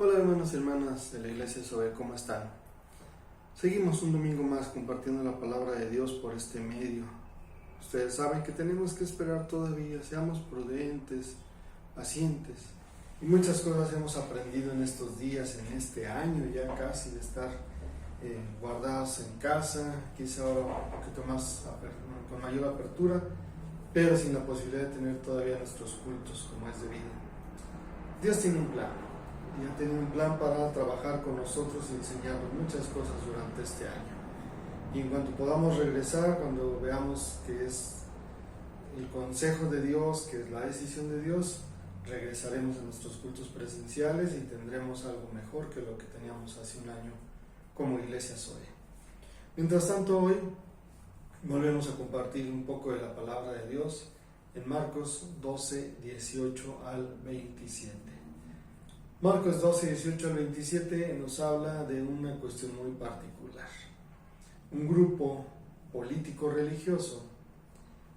Hola hermanos y hermanas de la Iglesia Zoe, ¿cómo están? Seguimos un domingo más compartiendo la palabra de Dios por este medio. Ustedes saben que tenemos que esperar todavía, seamos prudentes, pacientes. Y muchas cosas hemos aprendido en estos días, en este año ya casi de estar guardados en casa, quizá ahora un poquito más con mayor apertura, pero sin la posibilidad de tener todavía nuestros cultos como es debido. Dios tiene un plan. Y ha tenido un plan para trabajar con nosotros y enseñarnos muchas cosas durante este año. Y en cuanto podamos regresar, cuando veamos que es el consejo de Dios, que es la decisión de Dios, regresaremos a nuestros cultos presenciales y tendremos algo mejor que lo que teníamos hace un año como Iglesia Zoe. Mientras tanto, hoy volvemos a compartir un poco de la palabra de Dios en Marcos 12, 18 al 27. Marcos 12, 18 al 27 nos habla de una cuestión muy particular. Un grupo político-religioso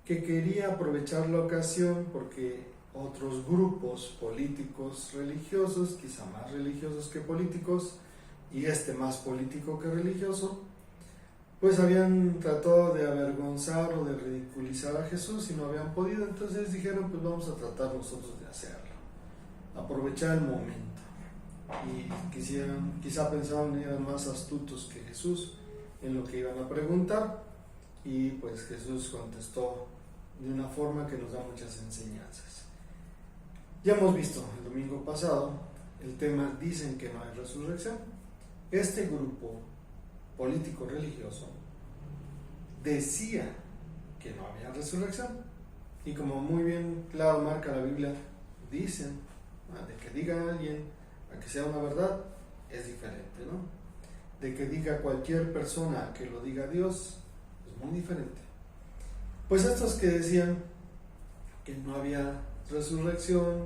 que quería aprovechar la ocasión porque otros grupos políticos religiosos, quizá más religiosos que políticos, y más político que religioso, pues habían tratado de avergonzar o de ridiculizar a Jesús y no habían podido. Entonces dijeron, pues vamos a tratar nosotros de hacerlo, aprovechar el momento. Y quizá pensaban que eran más astutos que Jesús en lo que iban a preguntar, y pues Jesús contestó de una forma que nos da muchas enseñanzas. Ya hemos visto el domingo pasado el tema dicen que no hay resurrección. Este grupo político religioso decía que no había resurrección, y como muy bien claro marca la Biblia, dicen, de que diga alguien a que sea una verdad es diferente, ¿no? De que diga cualquier persona que lo diga Dios es muy diferente. Pues estos que decían que no había resurrección,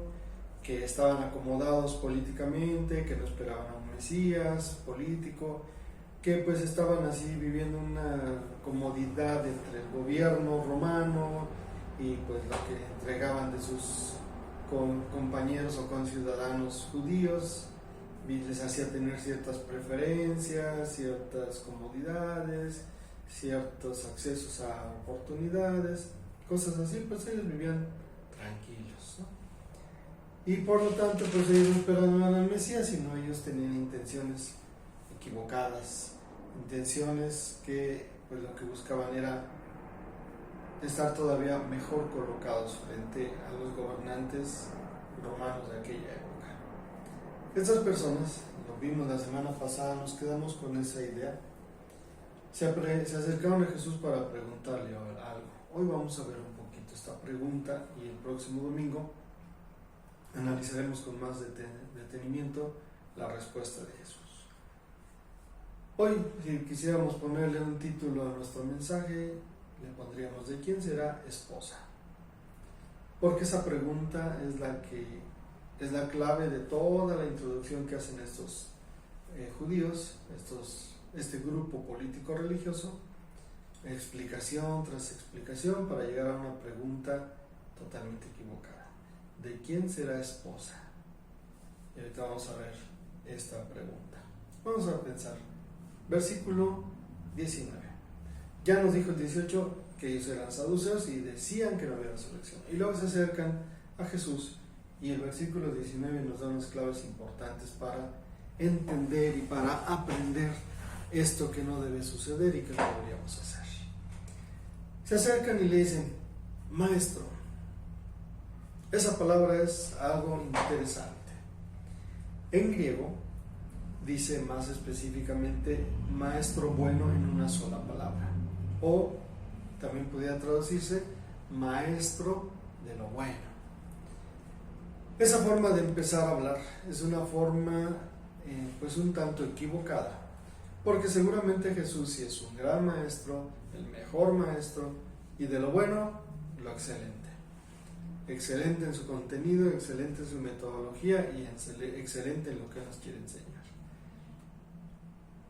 que estaban acomodados políticamente, que no esperaban a un Mesías político, que pues estaban así viviendo una comodidad entre el gobierno romano y pues lo que entregaban de sus compañeros o conciudadanos judíos, les hacía tener ciertas preferencias, ciertas comodidades, ciertos accesos a oportunidades, cosas así. Pues ellos vivían tranquilos, ¿no? Y por lo tanto pues ellos no esperaban al Mesías, sino ellos tenían intenciones equivocadas, intenciones que pues lo que buscaban era estar todavía mejor colocados frente a los gobernantes romanos de aquella época. Estas personas, lo vimos la semana pasada, nos quedamos con esa idea, se acercaron a Jesús para preguntarle algo. Hoy vamos a ver un poquito esta pregunta y el próximo domingo analizaremos con más detenimiento la respuesta de Jesús. Hoy, si quisiéramos ponerle un título a nuestro mensaje, le pondríamos ¿de quién será esposa? Porque esa pregunta es la clave de toda la introducción que hacen estos judíos, este grupo político religioso, explicación tras explicación para llegar a una pregunta totalmente equivocada. ¿De quién será esposa? Y ahorita vamos a ver esta pregunta. Vamos a pensar. Versículo 19. Ya nos dijo el 18 que ellos eran saduceos y decían que no había resurrección. Y luego se acercan a Jesús y el versículo 19 nos da unas claves importantes para entender y para aprender esto que no debe suceder y que no deberíamos hacer. Se acercan y le dicen, maestro. Esa palabra es algo interesante. En griego dice más específicamente maestro bueno en una sola palabra, o también podría traducirse maestro de lo bueno. Esa forma de empezar a hablar es una forma pues un tanto equivocada, porque seguramente Jesús sí es un gran maestro, el mejor maestro, y de lo bueno, lo excelente. Excelente en su contenido, excelente en su metodología y excelente en lo que nos quiere enseñar.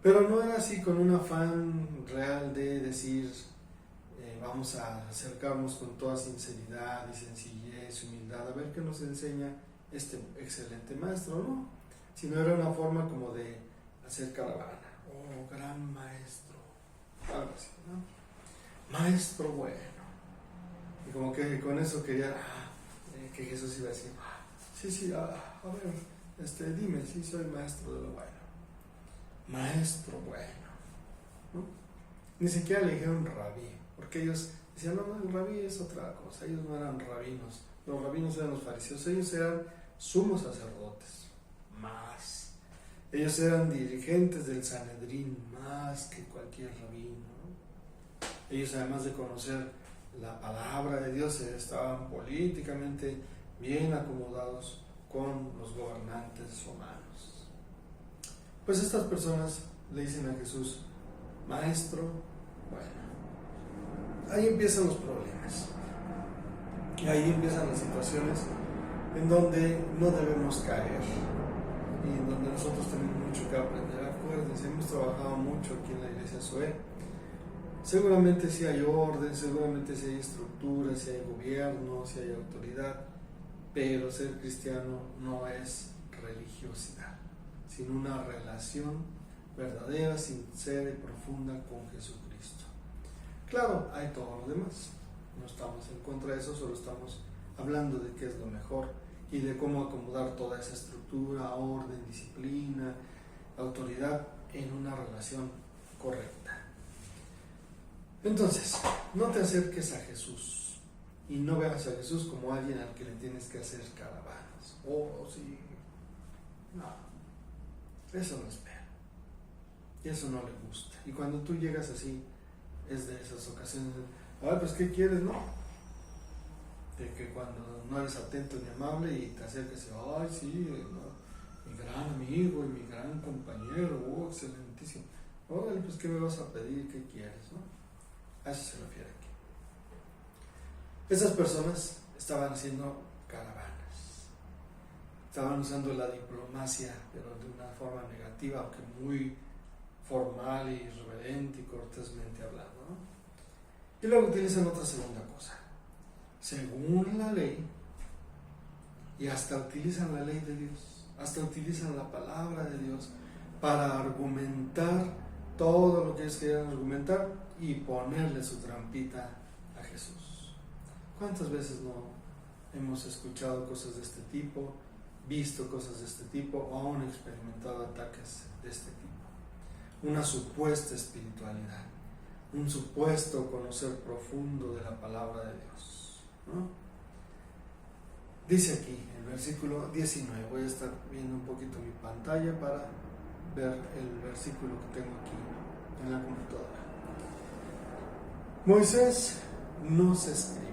Pero no era así con un afán real de decir vamos a acercarnos con toda sinceridad y sencillez, humildad, a ver qué nos enseña este excelente maestro, ¿no? sino era una forma como de hacer caravana. Oh, gran maestro, algo así, ¿no? Maestro bueno. Y como que con eso quería que Jesús iba a decir, sí, a ver, dime, sí, soy maestro de lo bueno. Maestro bueno, ¿no? Ni siquiera le dijeron rabí, porque ellos decían, no, el rabí es otra cosa, ellos no eran rabinos, los rabinos eran los fariseos, ellos eran sumos sacerdotes, más. Ellos eran dirigentes del Sanedrín, más que cualquier rabino, ¿no? Ellos, además de conocer la palabra de Dios, estaban políticamente bien acomodados con los gobernantes romanos. Pues estas personas le dicen a Jesús, maestro, bueno, ahí empiezan los problemas. Y ahí empiezan las situaciones en donde no debemos caer y en donde nosotros tenemos mucho que aprender. Acuérdense, hemos trabajado mucho aquí en la iglesia Zoe. Seguramente sí hay orden, seguramente sí hay estructura, sí hay gobierno, sí hay autoridad, pero ser cristiano no es religiosidad, sino una relación verdadera, sincera y profunda con Jesucristo. Claro, hay todo lo demás, no estamos en contra de eso, solo estamos hablando de qué es lo mejor y de cómo acomodar toda esa estructura, orden, disciplina, autoridad en una relación correcta. Entonces, no te acerques a Jesús y no veas a Jesús como alguien al que le tienes que hacer caravanas. Oh, sí. No, eso no espera. Y eso no le gusta. Y cuando tú llegas así, es de esas ocasiones de, pues ¿qué quieres? No. De que cuando no eres atento ni amable y te acercas y, sí, no, mi gran amigo y mi gran compañero, excelentísimo. Órale, pues ¿qué me vas a pedir? ¿Qué quieres? ¿No? A eso se refiere aquí. Esas personas estaban haciendo caravanas, estaban usando la diplomacia, pero de una forma negativa, aunque muy formal y irreverente y cortésmente hablando, ¿no? Y luego utilizan otra segunda cosa, según la ley, y hasta utilizan la ley de Dios, hasta utilizan la palabra de Dios para argumentar todo lo que ellos querían argumentar y ponerle su trampita a Jesús. ¿Cuántas veces no hemos escuchado cosas de este tipo, visto cosas de este tipo o aún experimentado ataques de este tipo? Una supuesta espiritualidad, un supuesto conocer profundo de la palabra de Dios, ¿no? Dice aquí, el versículo 19, voy a estar viendo un poquito mi pantalla para ver el versículo que tengo aquí en la computadora. Moisés nos escribió.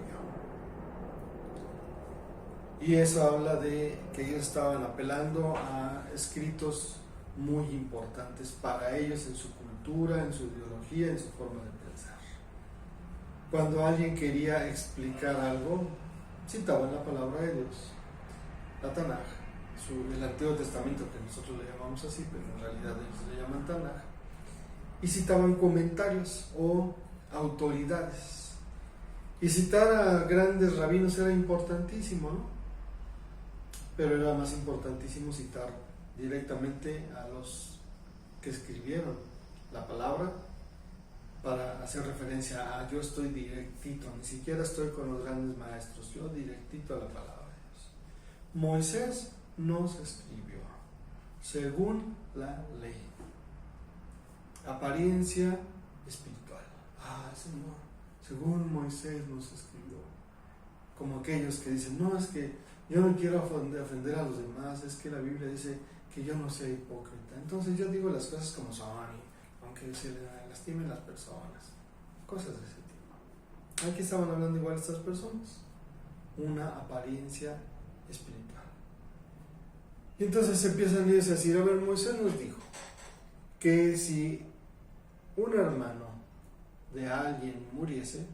Y eso habla de que ellos estaban apelando a escritos muy importantes para ellos en su cultura, en su ideología, en su forma de pensar. Cuando alguien quería explicar algo, citaban la palabra de Dios, la Tanaj, el Antiguo Testamento, que nosotros le llamamos así, pero en realidad ellos le llaman Tanaj, y citaban comentarios o autoridades. Y citar a grandes rabinos era importantísimo, ¿no? Pero era más importantísimo citar directamente a los que escribieron la palabra para hacer referencia a yo estoy directito, ni siquiera estoy con los grandes maestros, yo directito a la palabra de Dios. Moisés nos escribió según la ley, apariencia espiritual. Señor, según Moisés nos escribió, como aquellos que dicen, no, es que yo no quiero ofender a los demás, es que la Biblia dice que yo no sea hipócrita, entonces yo digo las cosas como son, aunque se lastimen las personas, cosas de ese tipo. Aquí estaban hablando igual estas personas, una apariencia espiritual. Y entonces empiezan ellos a decir, a ver, Moisés nos dijo que si un hermano de alguien muriese,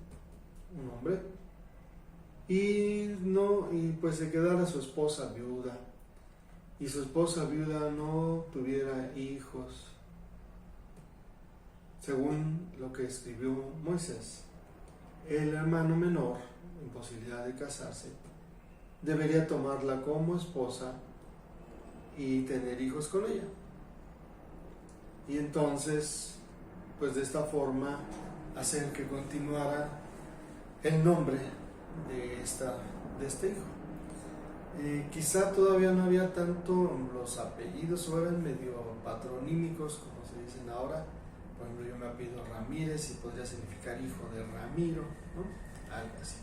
un hombre, y pues se quedara su esposa viuda, y su esposa viuda no tuviera hijos, según lo que escribió Moisés, el hermano menor, en posibilidad de casarse, debería tomarla como esposa y tener hijos con ella. Y entonces, pues de esta forma, hacer que continuara el nombre de este hijo. Quizá todavía no había tanto los apellidos, o eran medio patronímicos, como se dicen ahora. Por ejemplo, yo me apellido Ramírez y podría significar hijo de Ramiro, ¿no? Algo así.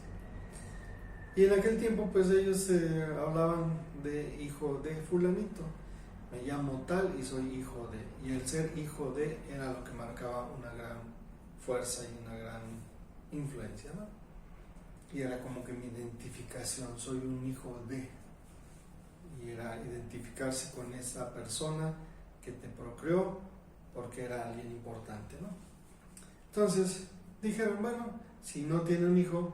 Y en aquel tiempo, pues ellos hablaban de hijo de fulanito. Me llamo tal y soy hijo de. Y el ser hijo de era lo que marcaba una gran fuerza y una gran influencia, ¿no? Y era como que mi identificación, soy un hijo de. Y era identificarse con esa persona que te procreó porque era alguien importante, ¿no? Entonces dijeron, bueno, si no tiene un hijo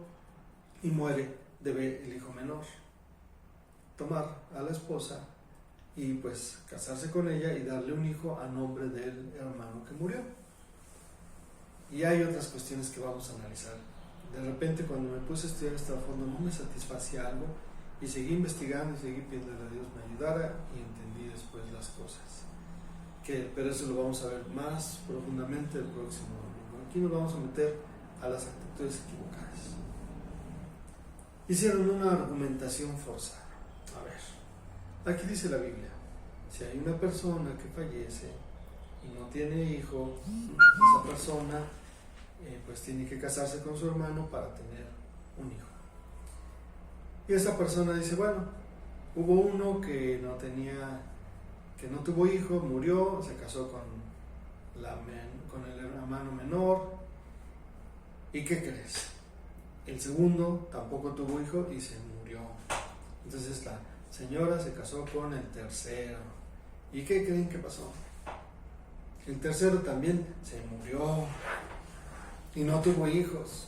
y muere, debe el hijo menor tomar a la esposa y pues casarse con ella y darle un hijo a nombre del hermano que murió. Y hay otras cuestiones que vamos a analizar. De repente, cuando me puse a estudiar esto a fondo, no me satisfacía algo y seguí investigando y seguí pidiéndole a Dios me ayudara y entendí después las cosas. Pero eso lo vamos a ver más profundamente el próximo domingo. Aquí nos vamos a meter a las actitudes equivocadas. Hicieron una argumentación forzada. A ver, aquí dice la Biblia, si hay una persona que fallece y no tiene hijo, esa persona pues tiene que casarse con su hermano para tener un hijo. Y esa persona dice, bueno, hubo uno que no tuvo hijo, murió, se casó con el hermano menor. ¿Y qué crees? El segundo tampoco tuvo hijo y se murió. Entonces la señora se casó con el tercero. ¿Y qué creen que pasó? El tercero también se murió y no tuvo hijos.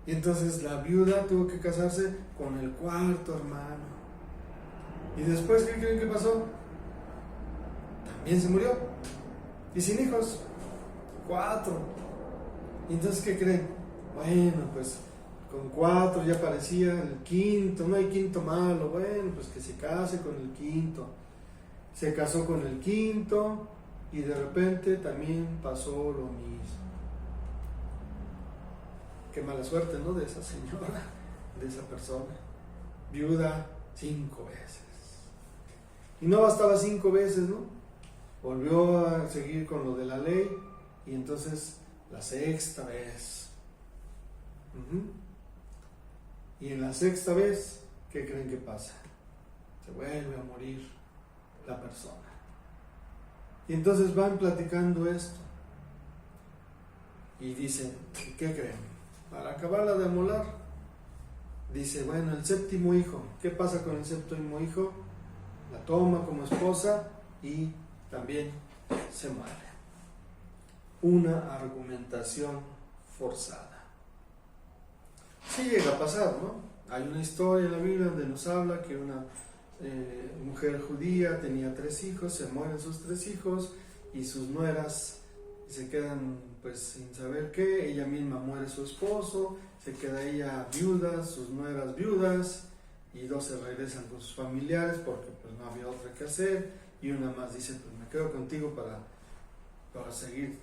Y entonces la viuda tuvo que casarse con el cuarto hermano. ¿Y después qué creen que pasó? También se murió. Y sin hijos. 4. ¿Y entonces qué creen? Bueno, pues con 4 ya parecía el quinto. No hay quinto malo. Bueno, pues que se case con el quinto. Se casó con el quinto y de repente también pasó lo mismo. Qué mala suerte, ¿no? De esa señora, de esa persona. Viuda 5 veces. Y no bastaba 5 veces, ¿no? Volvió a seguir con lo de la ley y entonces la 6ª vez. Y en la 6ª vez, ¿qué creen que pasa? Se vuelve a morir la persona. Y entonces van platicando esto. Y dicen, ¿qué creen? Para acabarla de amolar, dice, bueno, el 7º hijo, ¿qué pasa con el 7º hijo? La toma como esposa y también se muere. Una argumentación forzada. Sí llega a pasar, ¿no? Hay una historia en la Biblia donde nos habla que una mujer judía tenía 3 hijos, se mueren sus 3 hijos y sus nueras se quedan pues sin saber qué, ella misma muere su esposo, se queda ella viuda, sus nueras viudas y 2 se regresan con sus familiares porque pues no había otra que hacer y una más dice pues me quedo contigo para seguir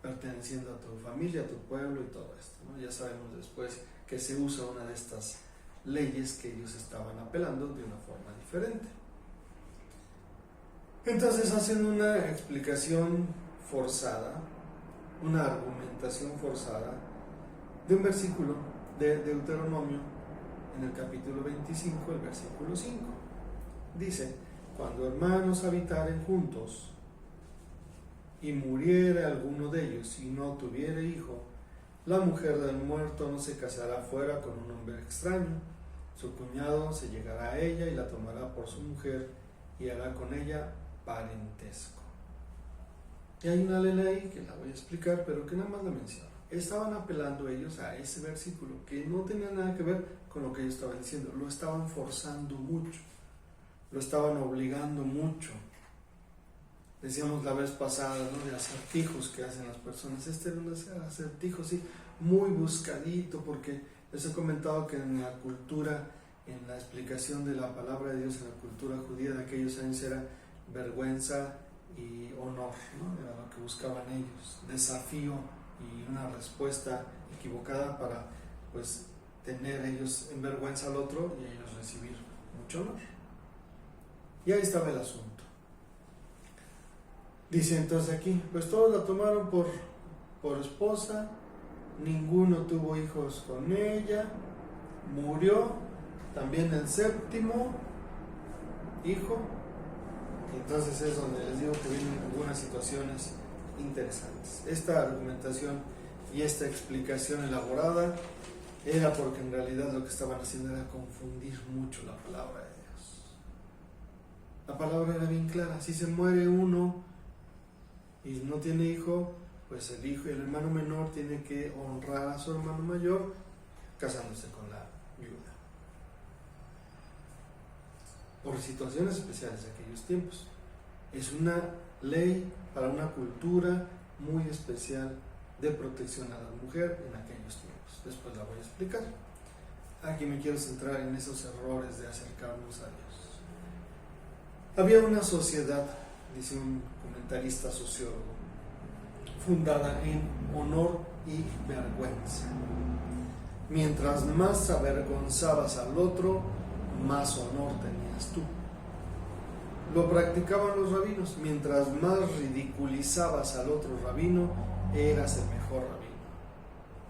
perteneciendo a tu familia, a tu pueblo y todo esto, ¿no? Ya sabemos después que se usa una de estas leyes que ellos estaban apelando de una forma diferente. Entonces hacen una explicación forzada, una argumentación forzada de un versículo de Deuteronomio en el capítulo 25, el versículo 5. Dice, cuando hermanos habitaren juntos y muriere alguno de ellos y no tuviere hijo, la mujer del muerto no se casará fuera con un hombre extraño. Su cuñado se llegará a ella y la tomará por su mujer y hará con ella parentesco. Y hay una ley ahí que la voy a explicar, pero que nada más la menciono. Estaban apelando ellos a ese versículo que no tenía nada que ver con lo que ellos estaban diciendo. Lo estaban forzando mucho, lo estaban obligando mucho. Decíamos la vez pasada, ¿no? De acertijos que hacen las personas. Este era un acertijo, sí, muy buscadito, porque les he comentado que en la cultura en la explicación de la palabra de Dios en la cultura judía de aquellos años era vergüenza y honor, ¿no? Era lo que buscaban ellos, desafío y una respuesta equivocada para pues tener ellos en vergüenza al otro y ellos recibir mucho honor. Y ahí estaba el asunto. Dice entonces aquí, pues todos la tomaron por esposa, ninguno tuvo hijos con ella, murió también el séptimo hijo. Entonces es donde les digo que vienen algunas situaciones interesantes. Esta argumentación y esta explicación elaborada era porque en realidad lo que estaban haciendo era confundir mucho la palabra de Dios. La palabra era bien clara: si se muere uno y no tiene hijo, pues el hermano menor tiene que honrar a su hermano mayor casándose con la viuda, por situaciones especiales de aquellos tiempos. Es una ley para una cultura muy especial de protección a la mujer en aquellos tiempos. Después la voy a explicar. Aquí me quiero centrar en esos errores de acercarnos a Dios. Había una sociedad, dice un comentarista sociólogo, fundada en honor y vergüenza. Mientras más avergonzabas al otro, más honor tenías tú. Lo practicaban los rabinos. Mientras más ridiculizabas al otro rabino, eras el mejor rabino.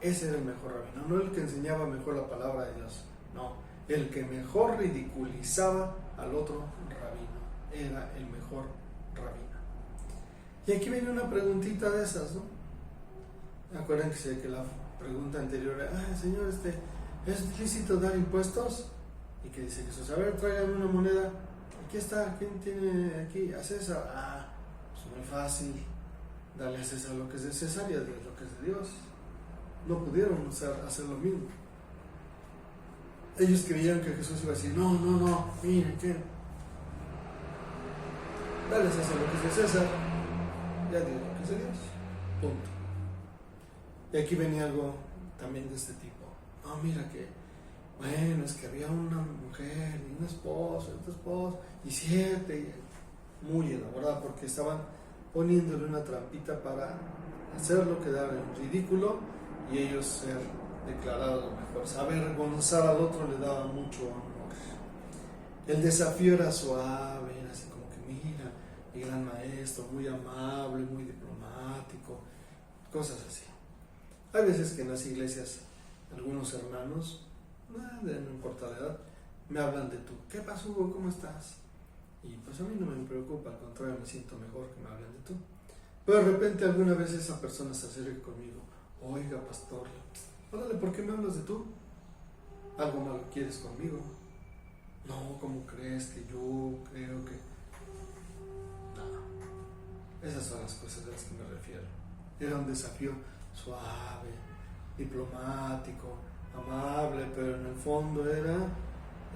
Ese era el mejor rabino, no el que enseñaba mejor la palabra de Dios, no, el que mejor ridiculizaba al otro rabino era el mejor rabino. Y aquí viene una preguntita de esas, ¿no? Acuérdense que la pregunta anterior era: Señor, ¿es lícito dar impuestos? Y que dice Jesús: a ver, traigan una moneda. Aquí está, ¿quién tiene aquí? A César. Pues muy fácil, darle a César lo que es de César y a Dios lo que es de Dios. No pudieron hacer lo mismo. Ellos creían que Jesús iba a decir: no, miren, ¿qué? Dale a César lo que es de César y a Dios lo que es de Dios. Punto. Y aquí venía algo también de este tipo. Mira que, bueno, es que había una mujer y un esposo, y otro esposo, y 7, muy elaborada, porque estaban poniéndole una trampita para hacerlo quedar en ridículo y ellos ser declarados lo mejor. Avergonzar al otro le daba mucho honor. El desafío era suave, era así como que: mira, mi gran maestro, muy amable, muy diplomático, cosas así. Hay veces que en las iglesias algunos hermanos, no importa la edad, me hablan de tú. ¿Qué pasó, Hugo? ¿Cómo estás? Y pues a mí no me preocupa, al contrario, me siento mejor que me hablen de tú. Pero de repente alguna vez esa persona se acerca conmigo: oiga, pastor, órale, ¿por qué me hablas de tú? ¿Algo malo quieres conmigo? No, ¿cómo crees? Que yo creo que... No, esas son las cosas a las que me refiero. Era un desafío suave, diplomático, amable, pero en el fondo era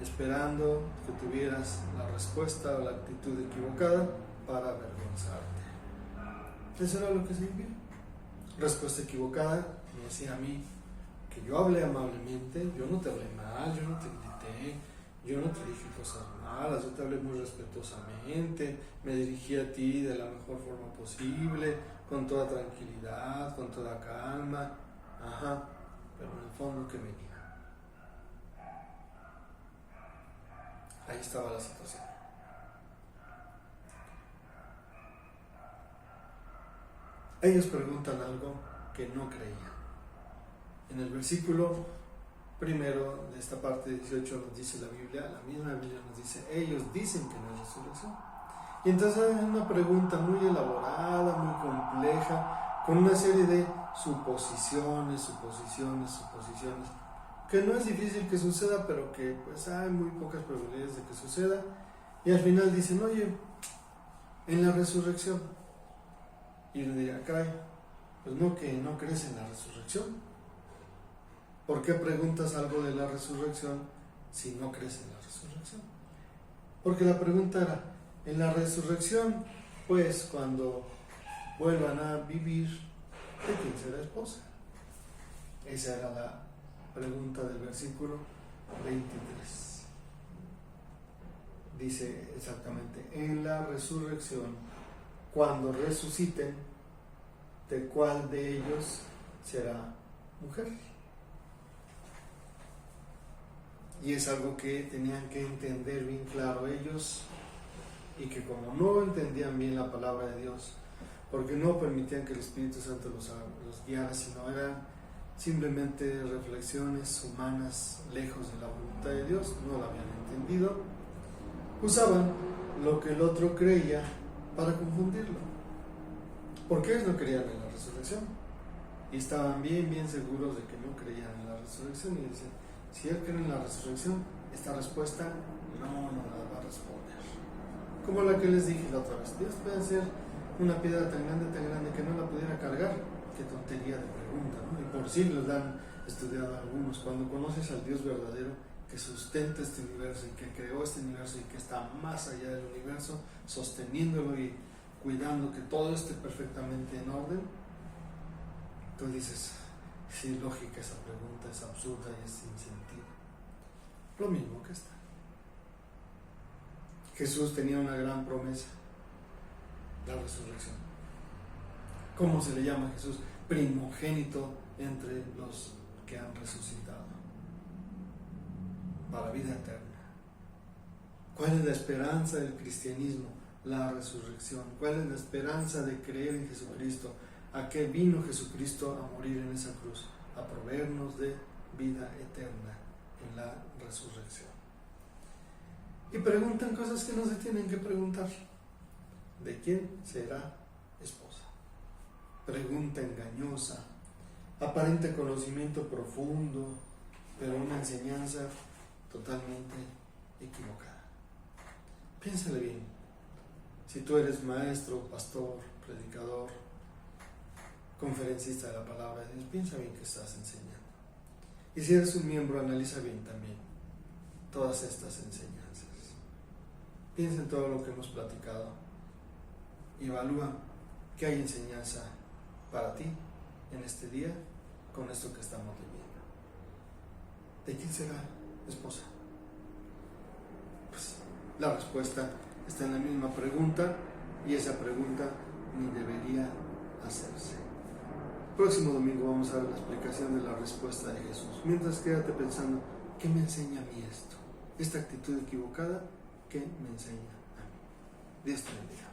esperando que tuvieras la respuesta o la actitud equivocada para avergonzarte. Eso era lo que se vivía. Respuesta equivocada me decía a mí que yo hablé amablemente, yo no te hablé mal, yo no te grité, yo no te dije cosas malas, yo te hablé muy respetuosamente, me dirigí a ti de la mejor forma posible, con toda tranquilidad, con toda calma. Pero en el fondo, ¿qué venía? Ahí estaba la situación. Ellos preguntan algo que no creían. En el versículo primero de esta parte 18 nos dice la Biblia, la misma Biblia nos dice: ellos dicen que no es resurrección. Y entonces hay una pregunta muy elaborada, muy compleja, con una serie de suposiciones, que no es difícil que suceda, pero que pues hay muy pocas probabilidades de que suceda. Y al final dicen: oye, en la resurrección. Y uno dirá: caray, pues no, que no crees en la resurrección. ¿Por qué preguntas algo de la resurrección si no crees en la resurrección? Porque la pregunta era: en la resurrección, pues cuando vuelvan a vivir, ¿de quién será esposa? Esa era la pregunta del versículo 23. dice exactamente, en la resurrección, cuando resuciten, ¿de cuál de ellos será mujer? Y es algo que tenían que entender bien claro ellos, y que como no entendían bien la palabra de Dios, porque no permitían que el Espíritu Santo los guiara, sino eran simplemente reflexiones humanas lejos de la voluntad de Dios, no la habían entendido, usaban lo que el otro creía para confundirlo, porque ellos no creían en la resurrección y estaban bien seguros de que no creían en la resurrección, y decían, si él cree en la resurrección, esta respuesta no la va a responder. Como la que les dije la otra vez, Dios puede hacer una piedra tan grande que no la pudiera cargar. Qué tontería de pregunta, ¿no? Y por siglos la han estudiado algunos. Cuando conoces al Dios verdadero que sustenta este universo y que creó este universo y que está más allá del universo, sosteniéndolo y cuidando que todo esté perfectamente en orden, tú dices, sí, lógica esa pregunta, es absurda y es sin sentido. Lo mismo que esta. Jesús tenía una gran promesa, la resurrección. ¿Cómo se le llama a Jesús? Primogénito entre los que han resucitado para vida eterna. ¿Cuál es la esperanza del cristianismo? La resurrección. ¿Cuál es la esperanza de creer en Jesucristo? ¿A qué vino Jesucristo a morir en esa cruz? A proveernos de vida eterna en la resurrección. Y preguntan cosas que no se tienen que preguntar. ¿De quién será esposa? Pregunta engañosa, aparente conocimiento profundo, pero una enseñanza totalmente equivocada. Piénsale bien. Si tú eres maestro, pastor, predicador, conferencista de la palabra de Dios, piensa bien que estás enseñando. Y si eres un miembro, analiza bien también todas estas enseñanzas. Piensa en todo lo que hemos platicado y evalúa qué hay enseñanza para ti en este día con esto que estamos leyendo. ¿De quién será esposa? Pues la respuesta está en la misma pregunta, y esa pregunta ni debería hacerse. Próximo domingo vamos a ver la explicación de la respuesta de Jesús. Mientras, quédate pensando, ¿qué me enseña a mí esto? Esta actitud equivocada, ¿qué me enseña a mí? Dios te bendiga.